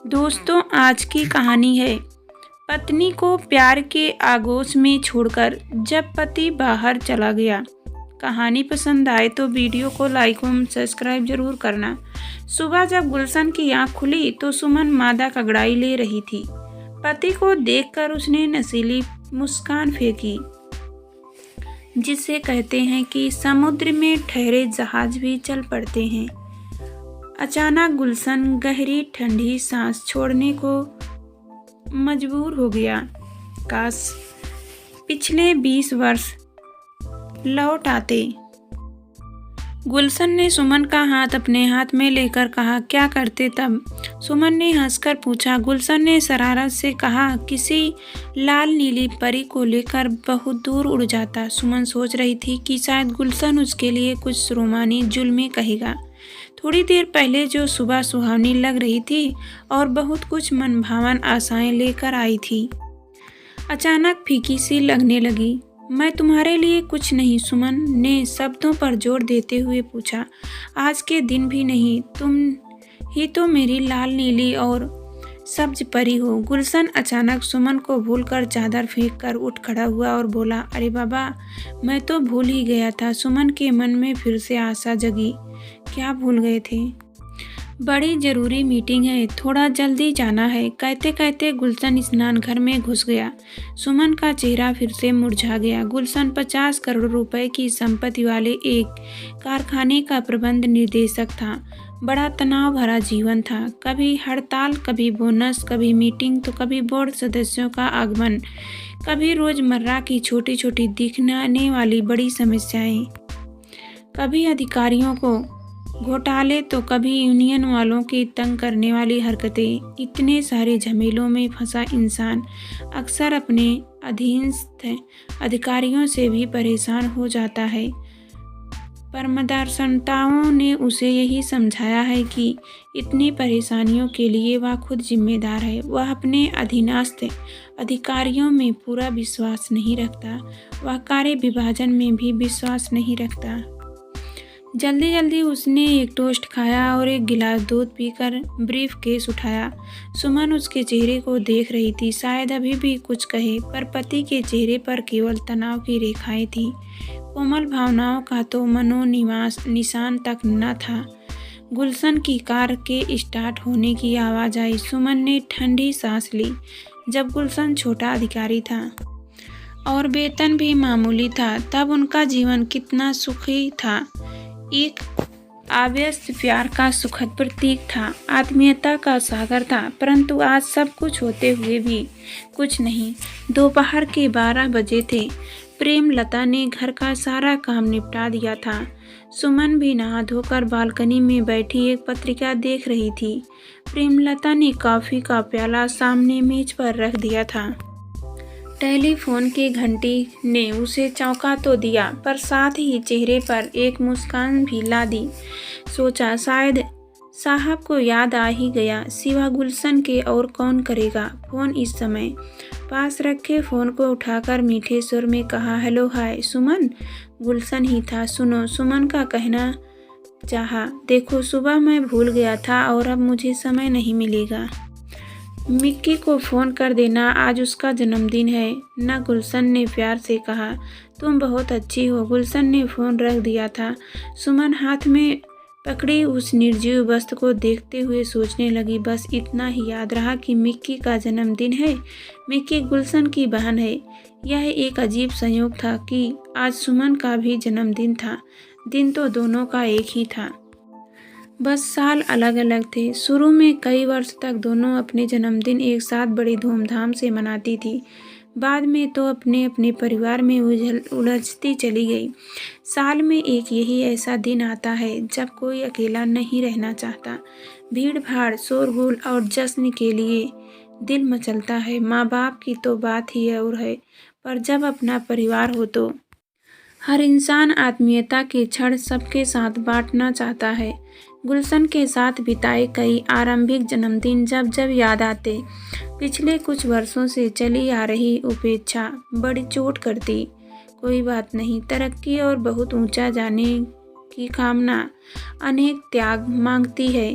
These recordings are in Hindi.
दोस्तों, आज की कहानी है पत्नी को प्यार के आगोश में छोड़कर जब पति बाहर चला गया। कहानी पसंद आए तो वीडियो को लाइक और सब्सक्राइब जरूर करना। सुबह जब गुलशन की आंख खुली तो सुमन मादा कगड़ाई ले रही थी। पति को देखकर उसने नशीली मुस्कान फेंकी, जिसे कहते हैं कि समुद्र में ठहरे जहाज भी चल पड़ते हैं। अचानक गुलशन गहरी ठंडी सांस छोड़ने को मजबूर हो गया। काश पिछले 20 वर्ष लौट आते। गुलशन ने सुमन का हाथ अपने हाथ में लेकर कहा, क्या करते तब? सुमन ने हंसकर पूछा। गुलशन ने शरारत से कहा, किसी लाल नीली परी को लेकर बहुत दूर उड़ जाता। सुमन सोच रही थी कि शायद गुलशन उसके लिए कुछ रोमानी जुल्मी कहेगा। थोड़ी देर पहले जो सुबह सुहावनी लग रही थी और बहुत कुछ मनभावन आशाएं लेकर आई थी, अचानक फीकी सी लगने लगी। मैं तुम्हारे लिए कुछ नहीं, सुमन ने शब्दों पर जोर देते हुए पूछा। आज के दिन भी नहीं, तुम ही तो मेरी लाल नीली और सब्ज परी हो। गुलशन अचानक सुमन को भूलकर चादर फेंक कर उठ खड़ा हुआ और बोला, अरे बाबा, मैं तो भूल ही गया था। सुमन के मन में फिर से आशा जगी। क्या भूल गए थे? बड़ी जरूरी मीटिंग है, थोड़ा जल्दी जाना है। कहते कहते गुलशन स्नान घर में घुस गया। सुमन का चेहरा फिर से मुरझा गया। गुलशन 50 करोड़ रुपए की संपत्ति वाले एक कारखाने का प्रबंध निर्देशक था। बड़ा तनाव भरा जीवन था। कभी हड़ताल, कभी बोनस, कभी मीटिंग तो कभी बोर्ड सदस्यों का आगमन, कभी रोजमर्रा की छोटी छोटी दिखने वाली बड़ी समस्याएं, कभी अधिकारियों को घोटाले तो कभी यूनियन वालों की तंग करने वाली हरकतें। इतने सारे झमेलों में फंसा इंसान अक्सर अपने अधीनस्थ अधिकारियों से भी परेशान हो जाता है। परमदर्शनताओं ने उसे यही समझाया है कि इतनी परेशानियों के लिए वह खुद जिम्मेदार है। वह अपने अधीनस्थ अधिकारियों में पूरा विश्वास नहीं रखता। वह कार्य विभाजन में भी विश्वास नहीं रखता। जल्दी जल्दी उसने एक टोस्ट खाया और एक गिलास दूध पीकर ब्रीफ केस उठाया। सुमन उसके चेहरे को देख रही थी, शायद अभी भी कुछ कहे, पर पति के चेहरे पर केवल तनाव की रेखाएं थीं। कोमल भावनाओं का तो मनोनिवास निशान तक न था। गुलशन की कार के स्टार्ट होने की आवाज़ आई। सुमन ने ठंडी सांस ली। जब गुलशन छोटा अधिकारी था और वेतन भी मामूली था, तब उनका जीवन कितना सुखी था। एक अव्यस्त प्यार का सुखद प्रतीक था, आत्मीयता का सागर था। परंतु आज सब कुछ होते हुए भी कुछ नहीं। दोपहर के 12 बजे थे। प्रेमलता ने घर का सारा काम निपटा दिया था। सुमन भी नहा धोकर बालकनी में बैठी एक पत्रिका देख रही थी। प्रेमलता ने कॉफी का प्याला सामने मेज पर रख दिया था। टेलीफोन की घंटी ने उसे चौंका तो दिया, पर साथ ही चेहरे पर एक मुस्कान भी ला दी। सोचा, शायद साहब को याद आ ही गया। सिवा गुलशन के और कौन करेगा फोन इस समय? पास रखे फोन को उठाकर मीठे सुर में कहा, हेलो, हाय सुमन। गुलशन ही था। सुनो, सुमन का कहना चाहा, देखो सुबह मैं भूल गया था और अब मुझे समय नहीं मिलेगा। मिक्की को फ़ोन कर देना, आज उसका जन्मदिन है ना। गुलशन ने प्यार से कहा। तुम बहुत अच्छी हो। गुलशन ने फ़ोन रख दिया था। सुमन हाथ में पकड़ी उस निर्जीव वस्तु को देखते हुए सोचने लगी, बस इतना ही याद रहा कि मिक्की का जन्मदिन है। मिक्की गुलशन की बहन है। यह एक अजीब संयोग था कि आज सुमन का भी जन्मदिन था। दिन तो दोनों का एक ही था, बस साल अलग अलग थे। शुरू में कई वर्ष तक दोनों अपने जन्मदिन एक साथ बड़ी धूमधाम से मनाती थी। बाद में तो अपने अपने परिवार में उलझती चली गई। साल में एक यही ऐसा दिन आता है जब कोई अकेला नहीं रहना चाहता। भीड़ भाड़, शोरगुल और जश्न के लिए दिल मचलता है। माँ बाप की तो बात ही और है, पर जब अपना परिवार हो तो हर इंसान आत्मीयता के क्षण सबके साथ बांटना चाहता है। गुलशन के साथ बिताए कई आरंभिक जन्मदिन जब जब याद आते, पिछले कुछ वर्षों से चली आ रही उपेक्षा बड़ी चोट करती। कोई बात नहीं, तरक्की और बहुत ऊंचा जाने की कामना अनेक त्याग मांगती है।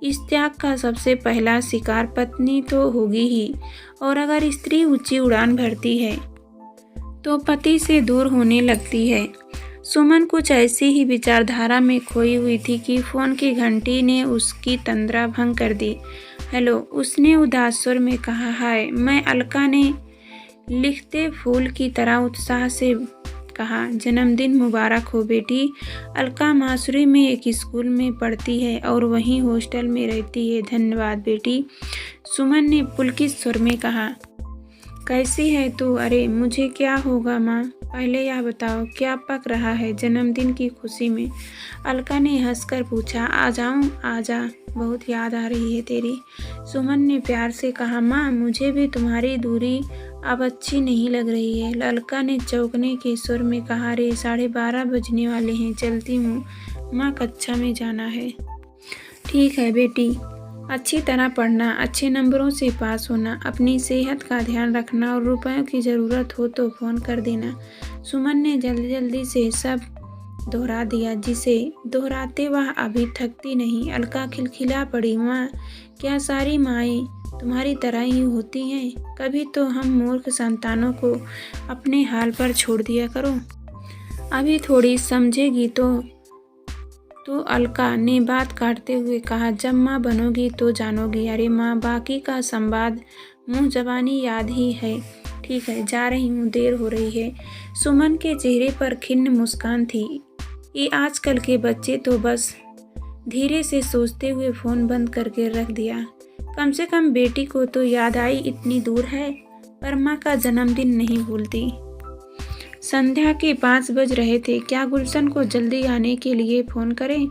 इस त्याग का सबसे पहला शिकार पत्नी तो होगी ही, और अगर स्त्री ऊंची उड़ान भरती है तो पति से दूर होने लगती है। सुमन कुछ ऐसी ही विचारधारा में खोई हुई थी कि फोन की घंटी ने उसकी तंद्रा भंग कर दी। हेलो, उसने उदास स्वर में कहा। हाय, मैं अलका ने लिखते फूल की तरह उत्साह से कहा। जन्मदिन मुबारक हो बेटी। अलका मासूरी में एक स्कूल में पढ़ती है और वहीं हॉस्टल में रहती है। धन्यवाद बेटी, सुमन ने पुलकित स्वर में कहा। कैसी है तू? अरे मुझे क्या होगा माँ, पहले यह बताओ क्या पक रहा है जन्मदिन की खुशी में? अलका ने हंसकर पूछा। आ जाऊँ? आजा, बहुत याद आ रही है तेरी, सुमन ने प्यार से कहा। माँ, मुझे भी तुम्हारी दूरी अब अच्छी नहीं लग रही है, अलका ने चौंकने के स्वर में कहा। रे 12:30 बजने वाले हैं, चलती हूँ माँ, कक्षा में जाना है। ठीक है बेटी, अच्छी तरह पढ़ना, अच्छे नंबरों से पास होना, अपनी सेहत का ध्यान रखना और रुपयों की ज़रूरत हो तो फ़ोन कर देना। सुमन ने जल्दी जल्दी से सब दोहरा दिया, जिसे दोहराते वह अभी थकती नहीं। अलका खिलखिला पड़ी। माँ, क्या सारी माएँ तुम्हारी तरह ही होती हैं? कभी तो हम मूर्ख संतानों को अपने हाल पर छोड़ दिया करो। अभी थोड़ी समझेगी तो अलका ने बात काटते हुए कहा। जब माँ बनोगी तो जानोगी। अरे माँ, बाकी का संवाद मुँह ज़बानी याद ही है। ठीक है, जा रही हूँ, देर हो रही है। सुमन के चेहरे पर खिन्न मुस्कान थी। ये आजकल के बच्चे तो बस धीरे से सोचते हुए फ़ोन बंद करके रख दिया। कम से कम बेटी को तो याद आई, इतनी दूर है पर माँ का जन्मदिन नहीं भूलती। संध्या के 5 बज रहे थे। क्या गुलशन को जल्दी आने के लिए फ़ोन करें?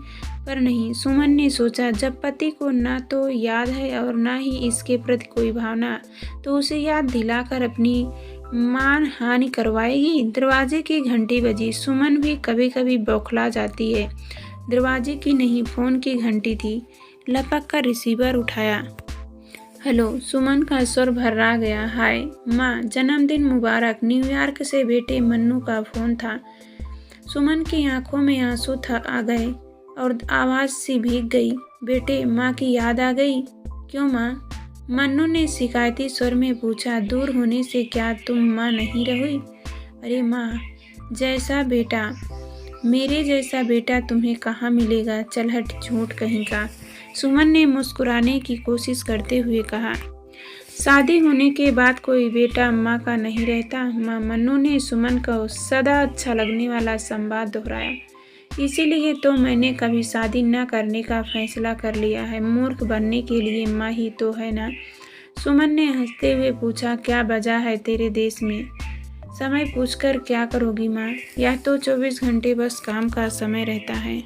पर नहीं, सुमन ने सोचा, जब पति को ना तो याद है और ना ही इसके प्रति कोई भावना, तो उसे याद दिलाकर अपनी मान हानि करवाएगी। दरवाजे की घंटी बजी। सुमन भी कभी कभी बौखला जाती है। दरवाजे की नहीं, फ़ोन की घंटी थी। लपक कर रिसीवर उठाया। हेलो, सुमन का स्वर भर्रा गया। हाय माँ, जन्मदिन मुबारक। न्यूयॉर्क से बेटे मन्नू का फ़ोन था। सुमन की आंखों में आंसू आ गए और आवाज़ सी भीग गई। बेटे, माँ की याद आ गई? क्यों माँ? मन्नू ने शिकायती स्वर में पूछा। दूर होने से क्या तुम माँ नहीं रही? अरे माँ, जैसा बेटा, मेरे जैसा बेटा तुम्हें कहाँ मिलेगा? चल हट, झूठ कहीं का, सुमन ने मुस्कुराने की कोशिश करते हुए कहा। शादी होने के बाद कोई बेटा माँ का नहीं रहता माँ, मन्नू ने सुमन को सदा अच्छा लगने वाला संवाद दोहराया। इसीलिए तो मैंने कभी शादी न करने का फैसला कर लिया है। मूर्ख बनने के लिए माँ ही तो है ना? सुमन ने हंसते हुए पूछा। क्या वजह है तेरे देश में? समय पूछकर क्या करोगी माँ? यह तो 24 घंटे बस काम का समय रहता है।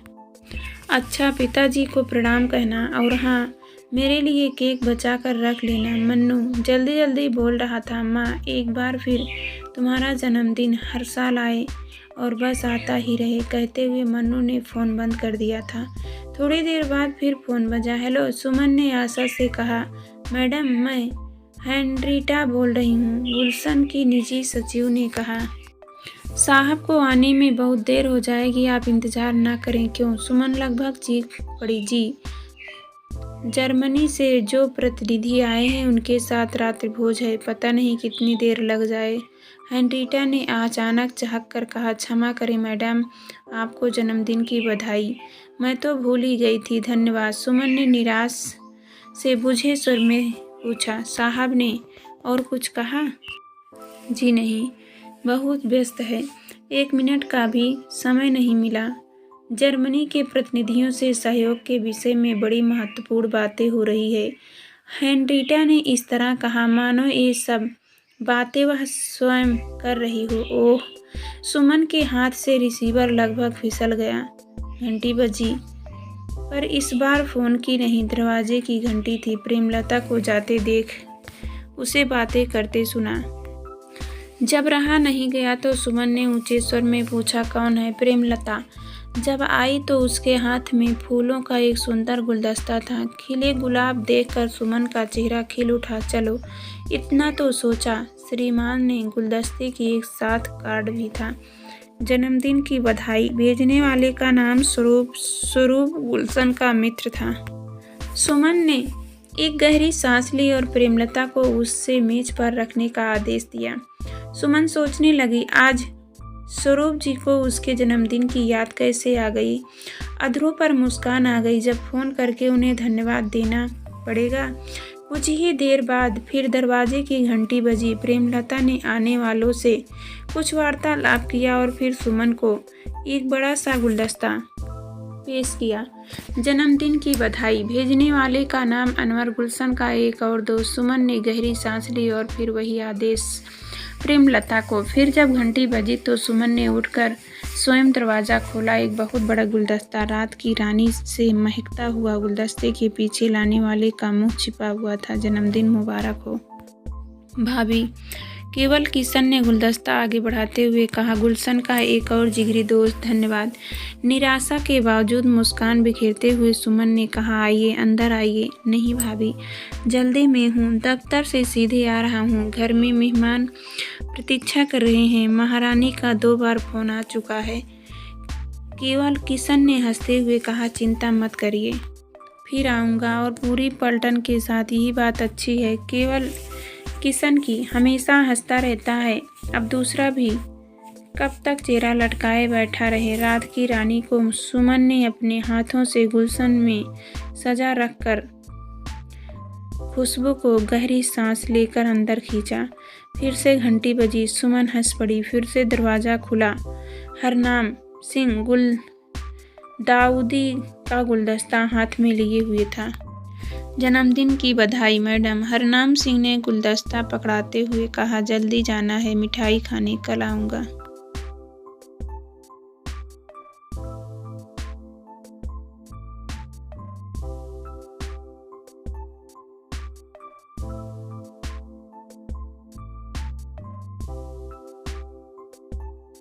अच्छा, पिताजी को प्रणाम कहना, और हाँ, मेरे लिए केक बचा कर रख लेना। मन्नू जल्दी जल्दी बोल रहा था। माँ, एक बार फिर तुम्हारा जन्मदिन हर साल आए और बस आता ही रहे, कहते हुए मन्नू ने फ़ोन बंद कर दिया था। थोड़ी देर बाद फिर फ़ोन बजा। हेलो, सुमन ने आशा से कहा। मैडम, मैं हेनरीटा बोल रही हूँ, गुलशन की निजी सचिव ने कहा। साहब को आने में बहुत देर हो जाएगी, आप इंतज़ार ना करें। क्यों? सुमन लगभग चीख पड़ी। जी, जर्मनी से जो प्रतिनिधि आए हैं उनके साथ रात्रि भोज है, पता नहीं कितनी देर लग जाए। हेनरीटा ने अचानक चहक कर कहा। क्षमा करें मैडम, आपको जन्मदिन की बधाई। मैं तो भूल ही गई थी, धन्यवाद, सुमन ने निराश से बुझे स्वर में पूछा। साहब ने और कुछ कहा? जी नहीं, बहुत व्यस्त है, 1 मिनट का भी समय नहीं मिला। जर्मनी के प्रतिनिधियों से सहयोग के विषय में बड़ी महत्वपूर्ण बातें हो रही है। हेनरीटा ने इस तरह कहा मानो ये सब बातें वह स्वयं कर रही हो। ओह, सुमन के हाथ से रिसीवर लगभग फिसल गया। घंटी बजी, पर इस बार फ़ोन की नहीं, दरवाजे की घंटी थी। प्रेमलता को जाते देख उसे बातें करते सुना। जब रहा नहीं गया तो सुमन ने ऊंचे स्वर में पूछा। कौन है? प्रेमलता जब आई तो उसके हाथ में फूलों का एक सुंदर गुलदस्ता था। खिले गुलाब देखकर सुमन का चेहरा खिल उठा। चलो, इतना तो सोचा। श्रीमान ने गुलदस्ते की एक साथ कार्ड भी था। जन्मदिन की बधाई। भेजने वाले का नाम स्वरूप गुलशन का मित्र था। सुमन ने एक गहरी सांस ली और प्रेमलता को उससे मेज पर रखने का आदेश दिया। सुमन सोचने लगी, आज स्वरूप जी को उसके जन्मदिन की याद कैसे आ गई। अधरों पर मुस्कान आ गई। जब फोन करके उन्हें धन्यवाद देना पड़ेगा। कुछ ही देर बाद फिर दरवाजे की घंटी बजी। प्रेमलता ने आने वालों से कुछ वार्तालाप किया और फिर सुमन को एक बड़ा सा गुलदस्ता पेश किया। जन्मदिन की बधाई। भेजने वाले का नाम अनवर, गुलशन का एक और दोस्त। सुमन ने गहरी सांस ली और फिर वही आदेश प्रेमलता को। फिर जब घंटी बजी तो सुमन ने उठकर स्वयं दरवाज़ा खोला। एक बहुत बड़ा गुलदस्ता, रात की रानी से महकता हुआ। गुलदस्ते के पीछे लाने वाले का मुंह छिपा हुआ था। जन्मदिन मुबारक हो भाभी। केवल किशन ने गुलदस्ता आगे बढ़ाते हुए कहा। गुलशन का एक और जिगरी दोस्त, धन्यवाद। निराशा के बावजूद मुस्कान बिखेरते हुए सुमन ने कहा, आइए अंदर आइए। नहीं भाभी, जल्दी में हूँ, दफ्तर से सीधे आ रहा हूँ। घर में मेहमान प्रतीक्षा कर रहे हैं। महारानी का 2 बार फोन आ चुका है। केवल किशन ने हंसते हुए कहा, चिंता मत करिए, फिर आऊँगा और पूरी पलटन के साथ। यही बात अच्छी है केवल किशन की, हमेशा हंसता रहता है। अब दूसरा भी कब तक चेहरा लटकाए बैठा रहे। रात की रानी को सुमन ने अपने हाथों से गुलशन में सजा रखकर खुशबू को गहरी सांस लेकर अंदर खींचा। फिर से घंटी बजी। सुमन हंस पड़ी। फिर से दरवाज़ा खुला। हरनाम सिंह गुलदाउदी का गुलदस्ता हाथ में लिए हुए था। जन्मदिन की बधाई मैडम। हरनाम सिंह ने गुलदस्ता पकड़ाते हुए कहा, जल्दी जाना है मिठाई खाने, कल आऊँगा।